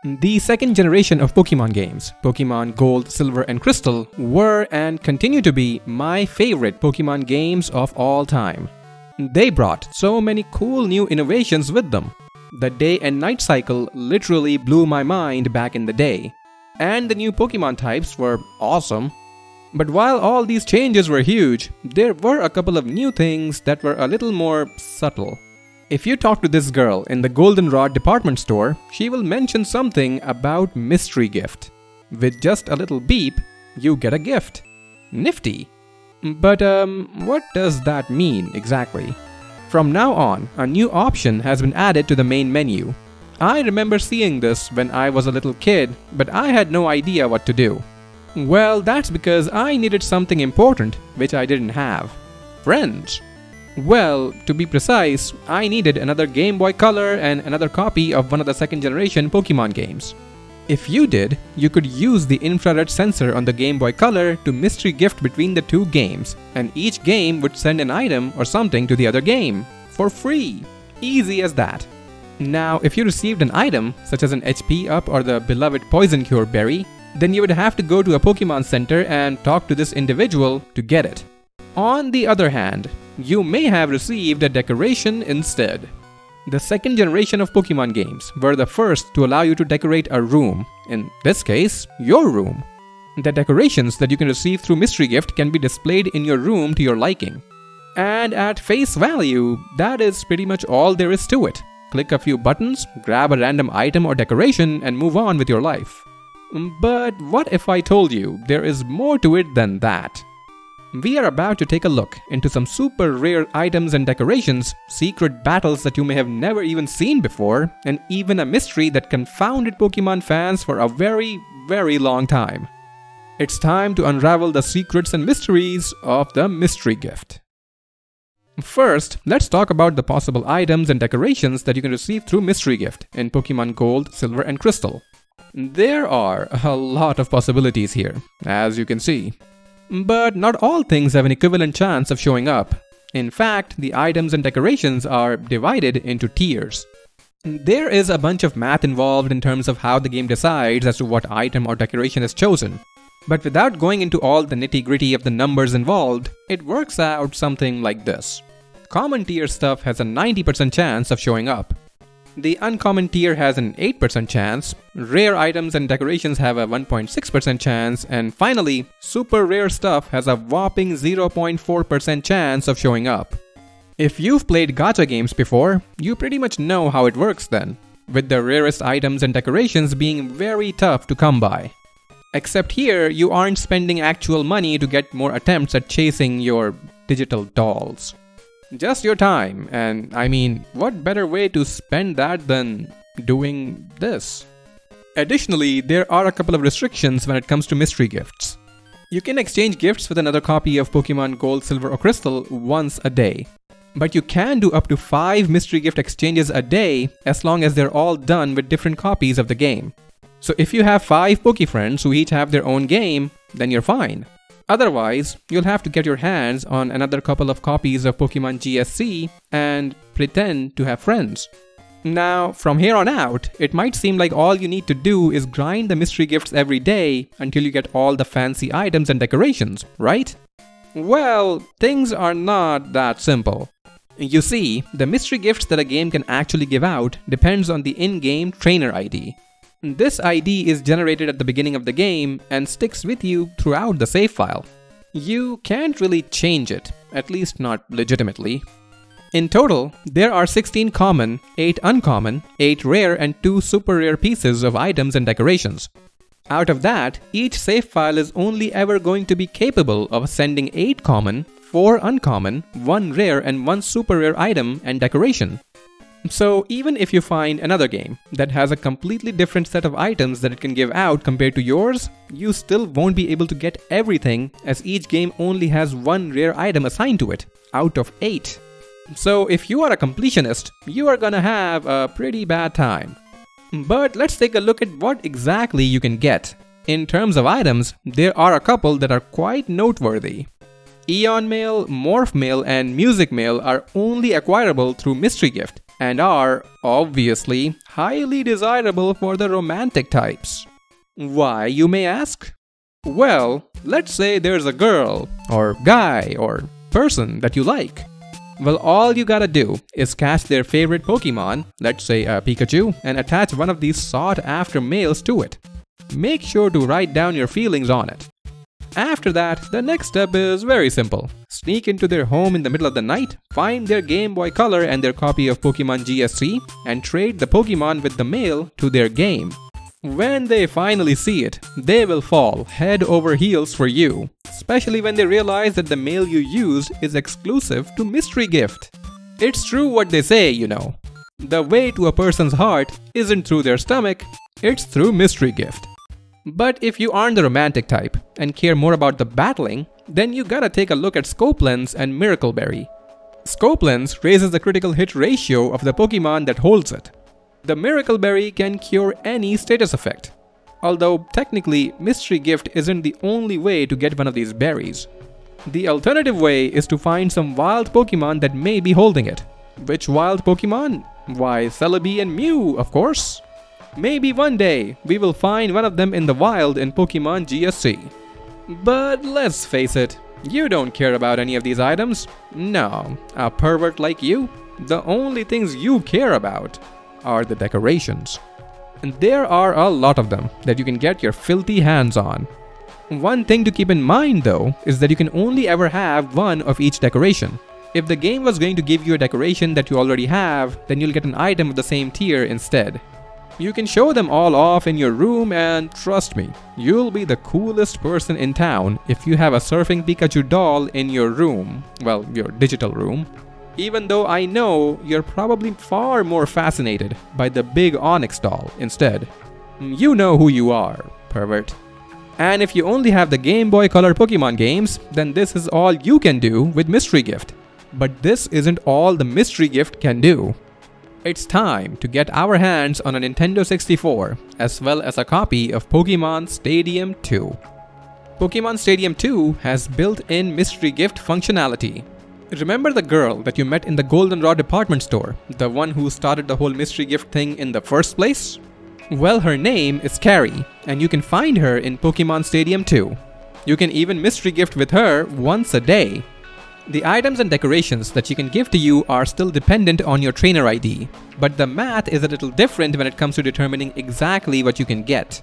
The second generation of Pokemon games, Pokemon Gold, Silver, and Crystal, were and continue to be my favorite Pokemon games of all time. They brought so many cool new innovations with them. The day and night cycle literally blew my mind back in the day. And the new Pokemon types were awesome. But while all these changes were huge, there were a couple of new things that were a little more subtle. If you talk to this girl in the Goldenrod department store, she will mention something about mystery gift. With just a little beep, you get a gift. Nifty. But what does that mean exactly? From now on, a new option has been added to the main menu. I remember seeing this when I was a little kid, but I had no idea what to do. Well, that's because I needed something important which I didn't have. Friends. Well, to be precise, I needed another Game Boy Color and another copy of one of the second generation Pokemon games. If you did, you could use the infrared sensor on the Game Boy Color to mystery gift between the two games, and each game would send an item or something to the other game, for free. Easy as that. Now, if you received an item, such as an HP up or the beloved Poison Cure Berry, then you would have to go to a Pokemon Center and talk to this individual to get it. On the other hand, you may have received a decoration instead. The second generation of Pokemon games were the first to allow you to decorate a room, in this case, your room. The decorations that you can receive through Mystery Gift can be displayed in your room to your liking. And at face value, that is pretty much all there is to it. Click a few buttons, grab a random item or decoration, and move on with your life. But what if I told you there is more to it than that? We are about to take a look into some super rare items and decorations, secret battles that you may have never even seen before, and even a mystery that confounded Pokemon fans for a very, very long time. It's time to unravel the secrets and mysteries of the Mystery Gift. First, let's talk about the possible items and decorations that you can receive through Mystery Gift in Pokemon Gold, Silver, and Crystal. There are a lot of possibilities here, as you can see. But not all things have an equivalent chance of showing up. In fact, the items and decorations are divided into tiers. There is a bunch of math involved in terms of how the game decides as to what item or decoration is chosen. But without going into all the nitty-gritty of the numbers involved, it works out something like this. Common tier stuff has a 90% chance of showing up. The uncommon tier has an 8% chance, rare items and decorations have a 1.6% chance, and finally, super rare stuff has a whopping 0.4% chance of showing up. If you've played gacha games before, you pretty much know how it works then, with the rarest items and decorations being very tough to come by. Except here, you aren't spending actual money to get more attempts at chasing your digital dolls. Just your time, and I mean, what better way to spend that than doing this? Additionally, there are a couple of restrictions when it comes to mystery gifts. You can exchange gifts with another copy of Pokemon Gold, Silver, or Crystal once a day. But you can do up to 5 mystery gift exchanges a day as long as they're all done with different copies of the game. So if you have 5 Pokefriends who each have their own game, then you're fine. Otherwise, you'll have to get your hands on another couple of copies of Pokemon GSC and pretend to have friends. Now, from here on out, it might seem like all you need to do is grind the mystery gifts every day until you get all the fancy items and decorations, right? Well, things are not that simple. You see, the mystery gifts that a game can actually give out depends on the in-game trainer ID. This ID is generated at the beginning of the game and sticks with you throughout the save file. You can't really change it, at least not legitimately. In total, there are 16 common, 8 uncommon, 8 rare and 2 super rare pieces of items and decorations. Out of that, each save file is only ever going to be capable of sending 8 common, 4 uncommon, 1 rare and 1 super rare item and decoration. So even if you find another game that has a completely different set of items that it can give out compared to yours, you still won't be able to get everything as each game only has 1 rare item assigned to it, out of 8. So if you are a completionist, you are gonna have a pretty bad time. But let's take a look at what exactly you can get. In terms of items, there are a couple that are quite noteworthy. Eon Mail, Morph Mail, and Music Mail are only acquirable through Mystery Gift, and are, obviously, highly desirable for the romantic types. Why, you may ask? Well, let's say there's a girl, or guy, or person that you like. Well, all you gotta do is catch their favorite Pokemon, let's say a Pikachu, and attach one of these sought-after males to it. Make sure to write down your feelings on it. After that, the next step is very simple. Sneak into their home in the middle of the night, find their Game Boy Color and their copy of Pokemon GSC, and trade the Pokemon with the male to their game. When they finally see it, they will fall head over heels for you, especially when they realize that the mail you used is exclusive to Mystery Gift. It's true what they say, you know. The way to a person's heart isn't through their stomach, it's through Mystery Gift. But if you aren't the romantic type and care more about the battling, then you gotta take a look at Scope Lens and Miracle Berry. Scope Lens raises the critical hit ratio of the Pokemon that holds it. The Miracle Berry can cure any status effect. Although technically, Mystery Gift isn't the only way to get one of these berries. The alternative way is to find some wild Pokemon that may be holding it. Which wild Pokemon? Why, Celebi and Mew, of course. Maybe one day, we will find one of them in the wild in Pokemon GSC. But let's face it, you don't care about any of these items. No, a pervert like you, the only things you care about are the decorations. And there are a lot of them that you can get your filthy hands on. One thing to keep in mind though is that you can only ever have one of each decoration. If the game was going to give you a decoration that you already have, then you'll get an item of the same tier instead. You can show them all off in your room and trust me, you'll be the coolest person in town if you have a surfing Pikachu doll in your room. Well, your digital room. Even though I know you're probably far more fascinated by the big Onyx doll instead. You know who you are, pervert. And if you only have the Game Boy Color Pokemon games, then this is all you can do with Mystery Gift. But this isn't all the Mystery Gift can do. It's time to get our hands on a Nintendo 64, as well as a copy of Pokémon Stadium 2. Pokémon Stadium 2 has built-in Mystery Gift functionality. Remember the girl that you met in the Goldenrod department store? The one who started the whole Mystery Gift thing in the first place? Well, her name is Carrie, and you can find her in Pokémon Stadium 2. You can even Mystery Gift with her once a day. The items and decorations that she can give to you are still dependent on your trainer ID, but the math is a little different when it comes to determining exactly what you can get.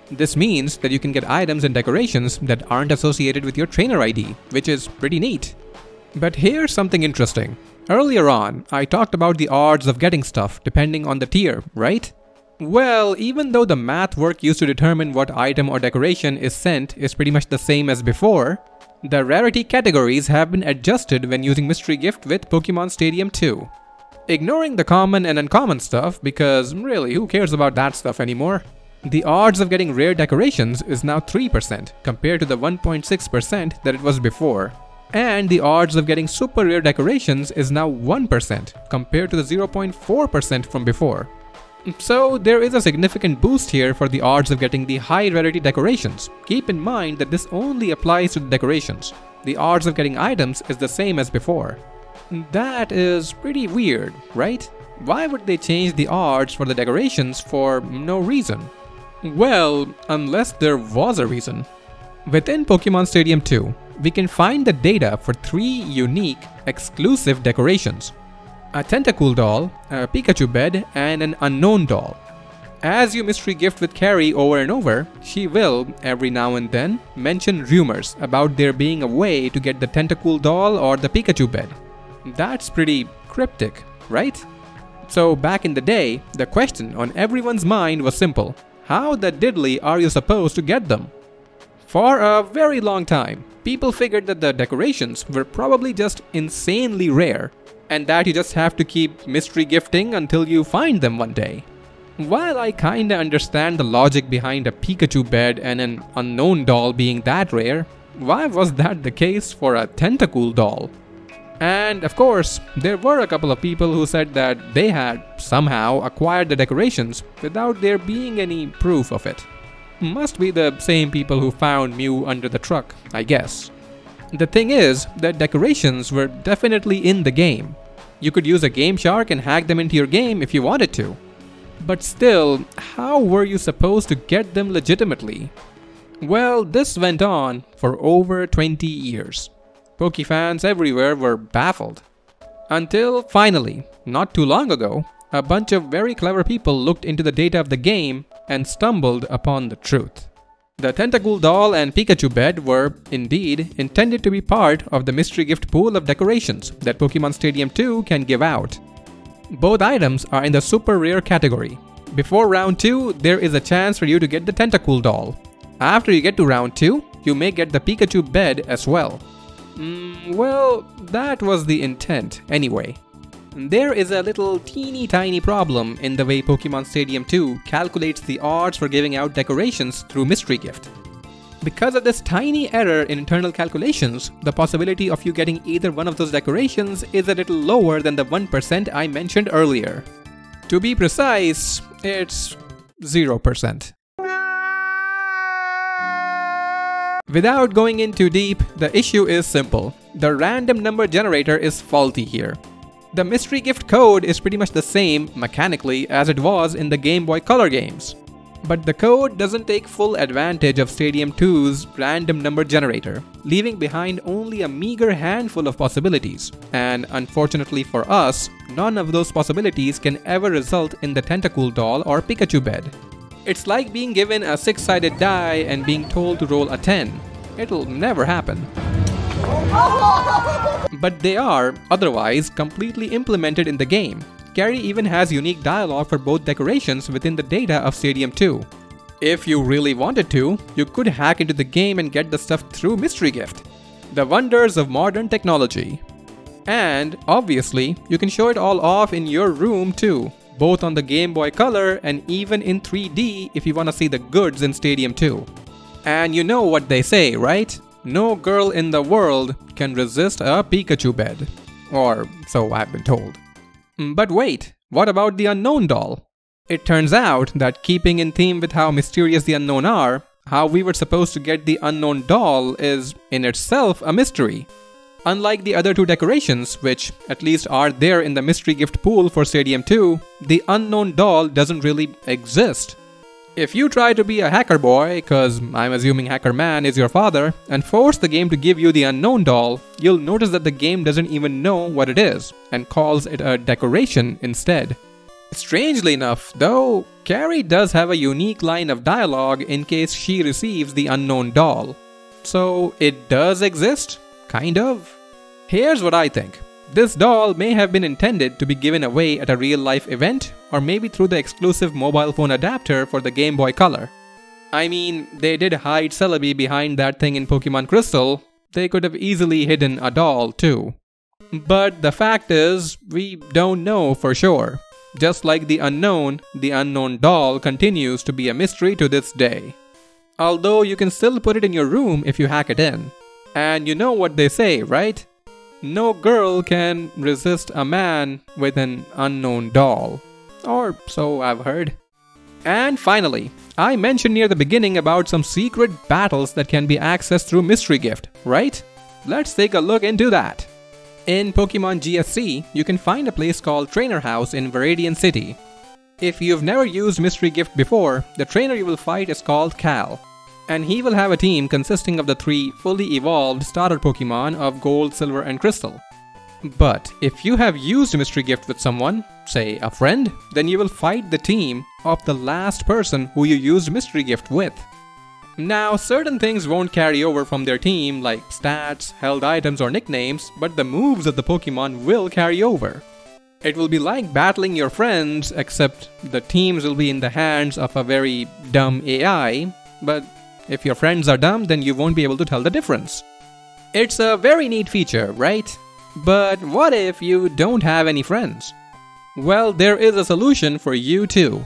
This means that you can get items and decorations that aren't associated with your trainer ID, which is pretty neat. But here's something interesting. Earlier on, I talked about the odds of getting stuff depending on the tier, right? Well, even though the math work used to determine what item or decoration is sent is pretty much the same as before, the rarity categories have been adjusted when using Mystery Gift with Pokémon Stadium 2. Ignoring the common and uncommon stuff, because really, who cares about that stuff anymore? The odds of getting rare decorations is now 3% compared to the 1.6% that it was before. And the odds of getting super rare decorations is now 1% compared to the 0.4% from before. So there is a significant boost here for the odds of getting the high rarity decorations. Keep in mind that this only applies to the decorations. The odds of getting items is the same as before. That is pretty weird, right? Why would they change the odds for the decorations for no reason? Well, unless there was a reason. Within Pokémon Stadium 2, we can find the data for 3 unique, exclusive decorations. A Tentacool doll, a Pikachu bed, and an Unown doll. As you Mystery Gift with Carrie over and over, she will, every now and then, mention rumors about there being a way to get the Tentacool doll or the Pikachu bed. That's pretty cryptic, right? So back in the day, the question on everyone's mind was simple. How the diddly are you supposed to get them? For a very long time, people figured that the decorations were probably just insanely rare, and that you just have to keep mystery gifting until you find them one day. While I kinda understand the logic behind a Pikachu bed and an Unown doll being that rare, why was that the case for a Tentacool doll? And of course, there were a couple of people who said that they had somehow acquired the decorations without there being any proof of it. Must be the same people who found Mew under the truck, I guess. The thing is that decorations were definitely in the game. You could use a Game Shark and hack them into your game if you wanted to. But still, how were you supposed to get them legitimately? Well, this went on for over 20 years. Pokefans everywhere were baffled. Until finally, not too long ago, a bunch of very clever people looked into the data of the game and stumbled upon the truth. The Tentacool doll and Pikachu bed were, indeed, intended to be part of the mystery gift pool of decorations that Pokemon Stadium 2 can give out. Both items are in the super rare category. Before round 2, there is a chance for you to get the Tentacool doll. After you get to round 2, you may get the Pikachu bed as well. Well, that was the intent anyway. There is a little teeny tiny problem in the way Pokemon Stadium 2 calculates the odds for giving out decorations through mystery gift. Because of this tiny error in internal calculations, the possibility of you getting either one of those decorations is a little lower than the 1% I mentioned earlier. To be precise, it's 0%. Without going in too deep, the issue is simple. The random number generator is faulty here. The mystery gift code is pretty much the same mechanically as it was in the Game Boy Color games. But the code doesn't take full advantage of Stadium 2's random number generator, leaving behind only a meager handful of possibilities. And unfortunately for us, none of those possibilities can ever result in the Tentacool doll or Pikachu bed. It's like being given a 6-sided die and being told to roll a 10. It'll never happen. But they are, otherwise, completely implemented in the game. Gary even has unique dialogue for both decorations within the data of Stadium 2. If you really wanted to, you could hack into the game and get the stuff through Mystery Gift. The wonders of modern technology. And, obviously, you can show it all off in your room too, both on the Game Boy Color and even in 3D if you want to see the goods in Stadium 2. And you know what they say, right? No girl in the world can resist a Pikachu bed. Or so I've been told. But wait, what about the Unown doll? It turns out that keeping in theme with how mysterious the Unown are, how we were supposed to get the Unown doll is in itself a mystery. Unlike the other two decorations, which at least are there in the mystery gift pool for Stadium 2, the Unown doll doesn't really exist. If you try to be a hacker boy, cause I'm assuming Hacker Man is your father, and force the game to give you the Unown doll, you'll notice that the game doesn't even know what it is, and calls it a decoration instead. Strangely enough, though, Carrie does have a unique line of dialogue in case she receives the Unown doll. So it does exist? Kind of. Here's what I think. This doll may have been intended to be given away at a real-life event, or maybe through the exclusive mobile phone adapter for the Game Boy Color. I mean, they did hide Celebi behind that thing in Pokémon Crystal. They could have easily hidden a doll too. But the fact is, we don't know for sure. Just like the Unown doll continues to be a mystery to this day. Although you can still put it in your room if you hack it in. And you know what they say, right? No girl can resist a man with an Unown doll. Or so I've heard. And finally, I mentioned near the beginning about some secret battles that can be accessed through Mystery Gift, right? Let's take a look into that. In Pokemon GSC, you can find a place called Trainer House in Viridian City. If you've never used Mystery Gift before, the trainer you will fight is called Cal. And he will have a team consisting of the 3 fully evolved starter Pokemon of Gold, Silver, and Crystal. But if you have used Mystery Gift with someone, say a friend, then you will fight the team of the last person who you used Mystery Gift with. Now, certain things won't carry over from their team like stats, held items, or nicknames, but the moves of the Pokemon will carry over. It will be like battling your friends, except the teams will be in the hands of a very dumb AI, but if your friends are dumb, then you won't be able to tell the difference. It's a very neat feature, right? But what if you don't have any friends? Well, there is a solution for you too.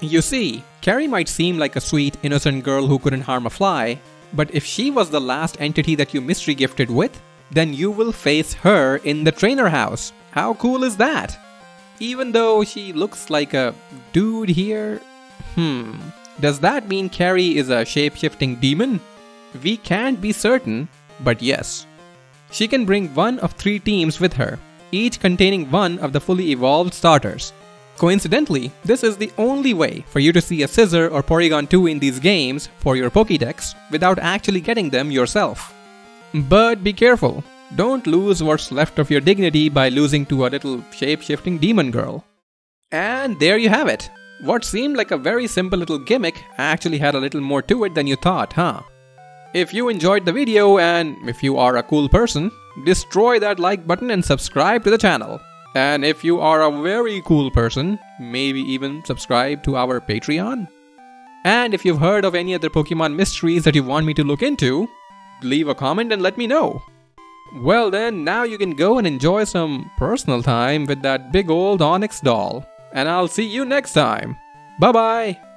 You see, Carrie might seem like a sweet, innocent girl who couldn't harm a fly, but if she was the last entity that you mystery gifted with, then you will face her in the trainer house. How cool is that? Even though she looks like a dude here? Does that mean Carrie is a shape-shifting demon? We can't be certain, but yes. She can bring one of 3 teams with her. each containing one of the fully evolved starters. Coincidentally, this is the only way for you to see a Scizor or Porygon 2 in these games for your Pokédex without actually getting them yourself. But be careful, don't lose what's left of your dignity by losing to a little shape-shifting demon girl. And there you have it. What seemed like a very simple little gimmick actually had a little more to it than you thought, huh? If you enjoyed the video and if you are a cool person, destroy that like button and subscribe to the channel. And if you are a very cool person, maybe even subscribe to our Patreon. And if you've heard of any other Pokemon mysteries that you want me to look into, leave a comment and let me know. Well then, now you can go and enjoy some personal time with that big old Onyx doll. And I'll see you next time. Bye bye!